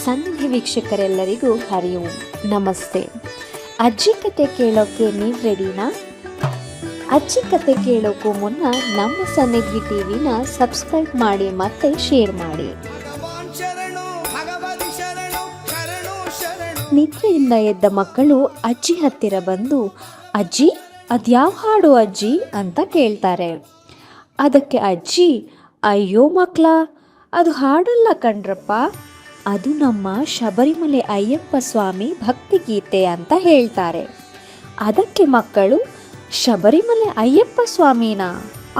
ಸನ್ನಿಧಿ ವೀಕ್ಷಕರೆಲ್ಲರಿಗೂ ಹರಿ ಓಂ ನಮಸ್ತೆ. ಅಜ್ಜಿ ಕತೆ ಕೇಳೋಕ್ಕೆ ನೀವು ರೆಡಿನಾ? ಅಜ್ಜಿ ಕತೆ ಕೇಳೋಕ್ಕೂ ಮುನ್ನ ನಮ್ಮ ಸನ್ನಿಧಿ ಟಿವಿನ ಸಬ್ಸ್ಕ್ರೈಬ್ ಮಾಡಿ ಮತ್ತೆ ಶೇರ್ ಮಾಡಿ. ನಿದ್ರೆಯಿಂದ ಎದ್ದ ಮಕ್ಕಳು ಅಜ್ಜಿ ಹತ್ತಿರ ಬಂದು, ಅಜ್ಜಿ ಅದ್ಯಾವ ಹಾಡು ಅಜ್ಜಿ ಅಂತ ಕೇಳ್ತಾರೆ. ಅದಕ್ಕೆ ಅಜ್ಜಿ, ಅಯ್ಯೋ ಮಕ್ಕಳ, ಅದು ಹಾಡಲ್ಲ ಕಣ್ರಪ್ಪ, ಅದು ನಮ್ಮ ಶಬರಿಮಲೆ ಅಯ್ಯಪ್ಪ ಸ್ವಾಮಿ ಭಕ್ತಿಗೀತೆ ಅಂತ ಹೇಳ್ತಾರೆ. ಅದಕ್ಕೆ ಮಕ್ಕಳು, ಶಬರಿಮಲೆ ಅಯ್ಯಪ್ಪ ಸ್ವಾಮಿನಾ?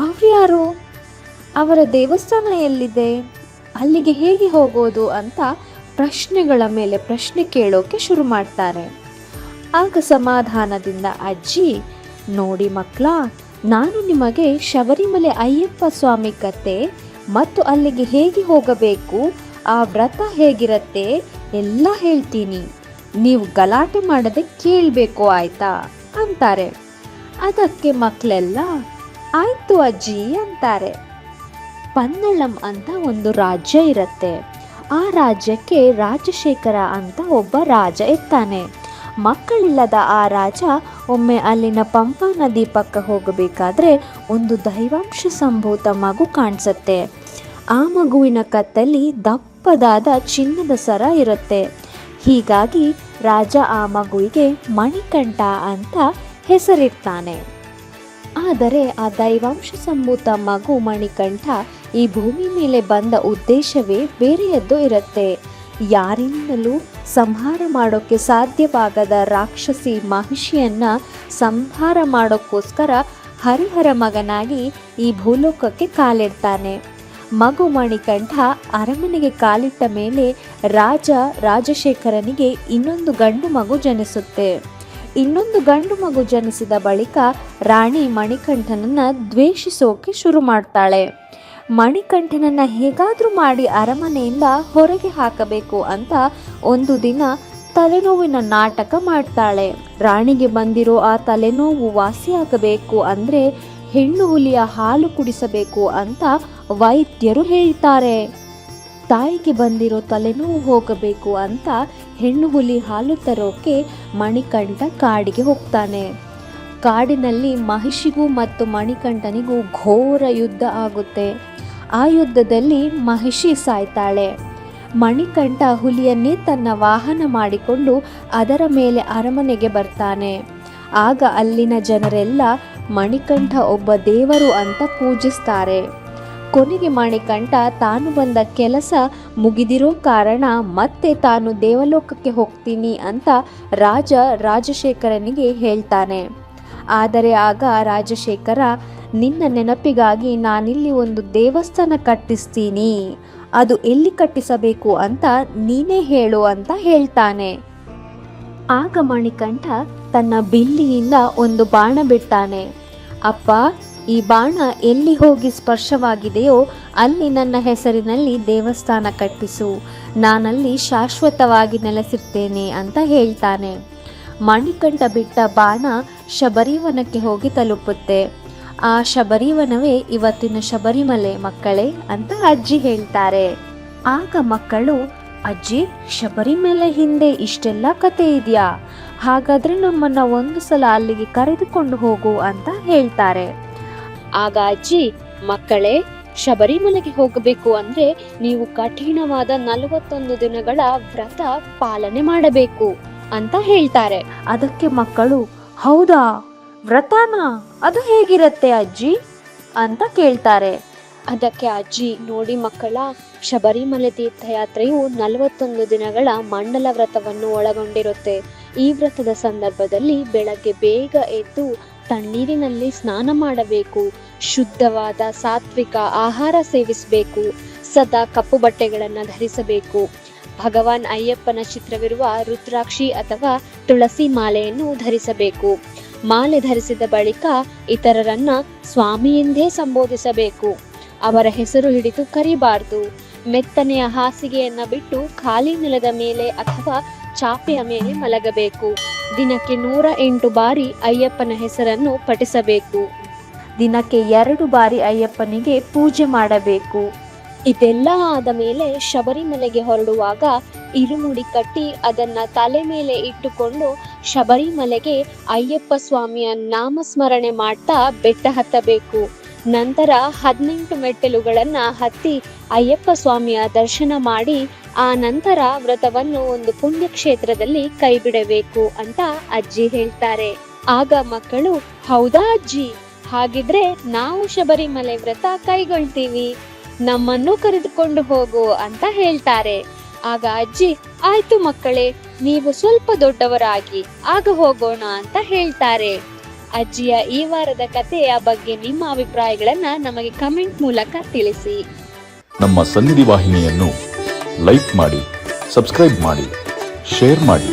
ಅವ್ರ್ಯಾರು? ಅವರ ದೇವಸ್ಥಾನ ಎಲ್ಲಿದೆ? ಅಲ್ಲಿಗೆ ಹೇಗೆ ಹೋಗೋದು ಅಂತ ಪ್ರಶ್ನೆಗಳ ಮೇಲೆ ಪ್ರಶ್ನೆ ಕೇಳೋಕೆ ಶುರು ಮಾಡ್ತಾರೆ. ಆಗ ಸಮಾಧಾನದಿಂದ ಅಜ್ಜಿ, ನೋಡಿ ಮಕ್ಕಳ, ನಾನು ನಿಮಗೆ ಶಬರಿಮಲೆ ಅಯ್ಯಪ್ಪ ಸ್ವಾಮಿ ಕತೆ ಮತ್ತು ಅಲ್ಲಿಗೆ ಹೇಗೆ ಹೋಗಬೇಕು, ಆ ವ್ರತ ಹೇಗಿರುತ್ತೆ ಎಲ್ಲ ಹೇಳ್ತೀನಿ. ನೀವು ಗಲಾಟೆ ಮಾಡದೆ ಕೇಳಬೇಕು, ಆಯ್ತಾ ಅಂತಾರೆ. ಅದಕ್ಕೆ ಮಕ್ಕಳೆಲ್ಲ ಆಯ್ತು ಅಜ್ಜಿ ಅಂತಾರೆ. ಪನ್ನಳಂ ಅಂತ ಒಂದು ರಾಜ್ಯ ಇರುತ್ತೆ. ಆ ರಾಜ್ಯಕ್ಕೆ ರಾಜಶೇಖರ ಅಂತ ಒಬ್ಬ ರಾಜ ಇರ್ತಾನೆ. ಮಕ್ಕಳಿಲ್ಲದ ಆ ರಾಜ ಒಮ್ಮೆ ಅಲ್ಲಿನ ಪಂಪಾ ನದಿ ಪಕ್ಕ ಹೋಗಬೇಕಾದ್ರೆ ಒಂದು ದೈವಾಂಶ ಸಂಭೂತ ಮಗು ಕಾಣಿಸುತ್ತೆ. ಆ ಮಗುವಿನ ಕತ್ತಲ್ಲಿ ದಪ್ಪದಾದ ಚಿನ್ನದ ಸರ ಇರುತ್ತೆ. ಹೀಗಾಗಿ ರಾಜ ಆ ಮಗುವಿಗೆ ಮಣಿಕಂಠ ಅಂತ ಹೆಸರಿಡ್ತಾನೆ. ಆದರೆ ಆ ದೈವಾಂಶ ಸಂಭೂತ ಮಗು ಮಣಿಕಂಠ ಈ ಭೂಮಿ ಮೇಲೆ ಬಂದ ಉದ್ದೇಶವೇ ಬೇರೆಯದ್ದು ಇರುತ್ತೆ. ಯಾರಿಂದಲೂ ಸಂಹಾರ ಮಾಡೋಕ್ಕೆ ಸಾಧ್ಯವಾಗದ ರಾಕ್ಷಸಿ ಮಹಿಷಿಯನ್ನ ಸಂಹಾರ ಮಾಡೋಕ್ಕೋಸ್ಕರ ಹರಿಹರ ಮಗನಾಗಿ ಈ ಭೂಲೋಕಕ್ಕೆ ಕಾಲಿಡ್ತಾನೆ. ಮಗು ಮಣಿಕಂಠ ಅರಮನೆಗೆ ಕಾಲಿಟ್ಟ ಮೇಲೆ ರಾಜಶೇಖರನಿಗೆ ಇನ್ನೊಂದು ಗಂಡು ಮಗು ಜನಿಸುತ್ತೆ. ಇನ್ನೊಂದು ಗಂಡು ಮಗು ಜನಿಸಿದ ಬಳಿಕ ರಾಣಿ ಮಣಿಕಂಠನನ್ನು ದ್ವೇಷಿಸೋಕೆ ಶುರು ಮಾಡ್ತಾಳೆ. ಮಣಿಕಂಠನನ್ನು ಹೇಗಾದರೂ ಮಾಡಿ ಅರಮನೆಯಿಂದ ಹೊರಗೆ ಹಾಕಬೇಕು ಅಂತ ಒಂದು ದಿನ ತಲೆನೋವಿನ ನಾಟಕ ಮಾಡ್ತಾಳೆ. ರಾಣಿಗೆ ಬಂದಿರೋ ಆ ತಲೆನೋವು ವಾಸಿಯಾಗಬೇಕು ಅಂದರೆ ಹೆಣ್ಣು ಹುಲಿಯ ಹಾಲು ಕುಡಿಸಬೇಕು ಅಂತ ವೈದ್ಯರು ಹೇಳ್ತಾರೆ. ತಾಯಿಗೆ ಬಂದಿರೋ ತಲೆನೋವು ಹೋಗಬೇಕು ಅಂತ ಹೆಣ್ಣು ಹುಲಿ ಹಾಲು ತರೋಕೆ ಮಣಿಕಂಠ ಕಾಡಿಗೆ ಹೋಗ್ತಾನೆ. ಕಾಡಿನಲ್ಲಿ ಮಹಿಷಿಗೂ ಮತ್ತು ಮಣಿಕಂಠನಿಗೂ ಘೋರ ಯುದ್ಧ ಆಗುತ್ತೆ. ಆ ಯುದ್ಧದಲ್ಲಿ ಮಹಿಷಿ ಸಾಯ್ತಾಳೆ. ಮಣಿಕಂಠ ಹುಲಿಯನ್ನೇ ತನ್ನ ವಾಹನ ಮಾಡಿಕೊಂಡು ಅದರ ಮೇಲೆ ಅರಮನೆಗೆ ಬರ್ತಾನೆ. ಆಗ ಅಲ್ಲಿನ ಜನರೆಲ್ಲ ಮಣಿಕಂಠ ಒಬ್ಬ ದೇವರು ಅಂತ ಪೂಜಿಸ್ತಾರೆ. ಕೊನೆಗೆ ಮಣಿಕಂಠ ತಾನು ಬಂದ ಕೆಲಸ ಮುಗಿದಿರೋ ಕಾರಣ ಮತ್ತೆ ತಾನು ದೇವಲೋಕಕ್ಕೆ ಹೋಗ್ತೀನಿ ಅಂತ ರಾಜಶೇಖರನಿಗೆ ಹೇಳ್ತಾನೆ. ಆದರೆ ಆಗ ರಾಜಶೇಖರ, ನಿನ್ನ ನೆನಪಿಗಾಗಿ ನಾನಿಲ್ಲಿ ಒಂದು ದೇವಸ್ಥಾನ ಕಟ್ಟಿಸ್ತೀನಿ, ಅದು ಎಲ್ಲಿ ಕಟ್ಟಿಸಬೇಕು ಅಂತ ನೀನೇ ಹೇಳು ಅಂತ ಹೇಳ್ತಾನೆ. ಆಗ ಮಣಿಕಂಠ ತನ್ನ ಬಿಲ್ಲಿನಿಂದ ಒಂದು ಬಾಣ ಬಿಡ್ತಾನೆ. ಅಪ್ಪ, ಈ ಬಾಣ ಎಲ್ಲಿ ಹೋಗಿ ಸ್ಪರ್ಶವಾಗಿದೆಯೋ ಅಲ್ಲಿ ನನ್ನ ಹೆಸರಿನಲ್ಲಿ ದೇವಸ್ಥಾನ ಕಟ್ಟಿಸು, ನಾನಲ್ಲಿ ಶಾಶ್ವತವಾಗಿ ನೆಲೆಸಿರ್ತೇನೆ ಅಂತ ಹೇಳ್ತಾನೆ. ಮಣಿಕಂಠ ಬಿಟ್ಟ ಬಾಣ ಶಬರಿವನಕ್ಕೆ ಹೋಗಿ ತಲುಪುತ್ತೆ. ಆ ಶಬರಿವನವೇ ಇವತ್ತಿನ ಶಬರಿಮಲೆ ಮಕ್ಕಳೇ ಅಂತ ಅಜ್ಜಿ ಹೇಳ್ತಾರೆ. ಆಗ ಮಕ್ಕಳು, ಅಜ್ಜಿ, ಶಬರಿಮಲೆ ಹಿಂದೆ ಇಷ್ಟೆಲ್ಲ ಕತೆ ಇದೆಯಾ? ಹಾಗಾದ್ರೆ ನಮ್ಮನ್ನ ಒಂದು ಸಲ ಅಲ್ಲಿಗೆ ಕರೆದುಕೊಂಡು ಹೋಗು ಅಂತ ಹೇಳ್ತಾರೆ. ಆಗ ಅಜ್ಜಿ, ಮಕ್ಕಳೇ, ಶಬರಿಮಲೆಗೆ ಹೋಗಬೇಕು ಅಂದ್ರೆ ನೀವು ಕಠಿಣವಾದ 41 ದಿನಗಳ ವ್ರತ ಪಾಲನೆ ಮಾಡಬೇಕು ಅಂತ ಹೇಳ್ತಾರೆ. ಅದಕ್ಕೆ ಮಕ್ಕಳು, ಹೌದಾ, ವ್ರತನಾ? ಅದು ಹೇಗಿರುತ್ತೆ ಅಜ್ಜಿ ಅಂತ ಕೇಳ್ತಾರೆ. ಅದಕ್ಕೆ ಅಜ್ಜಿ, ನೋಡಿ ಮಕ್ಕಳ, ಶಬರಿಮಲೆ ತೀರ್ಥಯಾತ್ರೆಯು 41 ದಿನಗಳ ಮಂಡಲ ವ್ರತವನ್ನು ಒಳಗೊಂಡಿರುತ್ತೆ. ಈ ವ್ರತದ ಸಂದರ್ಭದಲ್ಲಿ ಬೆಳಗ್ಗೆ ಬೇಗ ಎದ್ದು ತಣ್ಣೀರಿನಲ್ಲಿ ಸ್ನಾನ ಮಾಡಬೇಕು, ಶುದ್ಧವಾದ ಸಾತ್ವಿಕ ಆಹಾರ ಸೇವಿಸಬೇಕು, ಸದಾ ಕಪ್ಪು ಬಟ್ಟೆಗಳನ್ನು ಧರಿಸಬೇಕು, ಭಗವಾನ್ ಅಯ್ಯಪ್ಪನ ಚಿತ್ರವಿರುವ ರುದ್ರಾಕ್ಷಿ ಅಥವಾ ತುಳಸಿ ಮಾಲೆಯನ್ನು ಧರಿಸಬೇಕು. ಮಾಲೆ ಧರಿಸಿದ ಬಳಿಕ ಇತರರನ್ನ ಸ್ವಾಮಿ ಎಂದೇ ಸಂಬೋಧಿಸಬೇಕು. ಅವರ ಹೆಸರು ಹಿಡಿದು ಕರಿಬಾರ್ದು. ಮೆತ್ತನೆಯ ಹಾಸಿಗೆಯನ್ನ ಬಿಟ್ಟು ಖಾಲಿ ನೆಲದ ಮೇಲೆ ಅಥವಾ ಚಾಪೆಯ ಮೇಲೆ ಮಲಗಬೇಕು. ದಿನಕ್ಕೆ 108 ಬಾರಿ ಅಯ್ಯಪ್ಪನ ಹೆಸರನ್ನು ಪಠಿಸಬೇಕು. ದಿನಕ್ಕೆ 2 ಬಾರಿ ಅಯ್ಯಪ್ಪನಿಗೆ ಪೂಜೆ ಮಾಡಬೇಕು. ಇದೆಲ್ಲ ಆದ ಮೇಲೆ ಶಬರಿಮಲೆಗೆ ಹೊರಡುವಾಗ ಇರುಮುಡಿ ಕಟ್ಟಿ ಅದನ್ನ ತಲೆ ಮೇಲೆ ಇಟ್ಟುಕೊಂಡು ಶಬರಿಮಲೆಗೆ ಅಯ್ಯಪ್ಪ ಸ್ವಾಮಿಯ ನಾಮಸ್ಮರಣೆ ಮಾಡ್ತಾ ಬೆಟ್ಟ ಹತ್ತಬೇಕು. ನಂತರ 18 ಮೆಟ್ಟಿಲುಗಳನ್ನ ಹತ್ತಿ ಅಯ್ಯಪ್ಪ ಸ್ವಾಮಿಯ ದರ್ಶನ ಮಾಡಿ ಆ ನಂತರ ವ್ರತವನ್ನು ಒಂದು ಪುಣ್ಯಕ್ಷೇತ್ರದಲ್ಲಿ ಕೈ ಬಿಡಬೇಕು ಅಂತ ಅಜ್ಜಿ ಹೇಳ್ತಾರೆ. ಆಗ ಮಕ್ಕಳು, ಹೌದಾ ಅಜ್ಜಿ, ಹಾಗಿದ್ರೆ ನಾವು ಶಬರಿಮಲೆ ವ್ರತ ಕೈಗೊಳ್ತೀವಿ, ನಮ್ಮನ್ನು ಕರೆದುಕೊಂಡು ಹೋಗು ಅಂತ ಹೇಳ್ತಾರೆ. ಆಗ ಅಜ್ಜಿ, ಆಯ್ತು ಮಕ್ಕಳೇ, ನೀವು ಸ್ವಲ್ಪ ದೊಡ್ಡವರಾಗಿ ಆಗ ಹೋಗೋಣ ಅಂತ ಹೇಳ್ತಾರೆ. ಅಜ್ಜಿಯ ಈ ವಾರದ ಕಥೆಯ ಬಗ್ಗೆ ನಿಮ್ಮ ಅಭಿಪ್ರಾಯಗಳನ್ನ ನಮಗೆ ಕಮೆಂಟ್ ಮೂಲಕ ತಿಳಿಸಿ. ನಮ್ಮ ಸನ್ನಿಧಿ ವಾಹಿನಿಯನ್ನು ಲೈಕ್ ಮಾಡಿ, ಸಬ್ಸ್ಕ್ರೈಬ್ ಮಾಡಿ, ಶೇರ್ ಮಾಡಿ.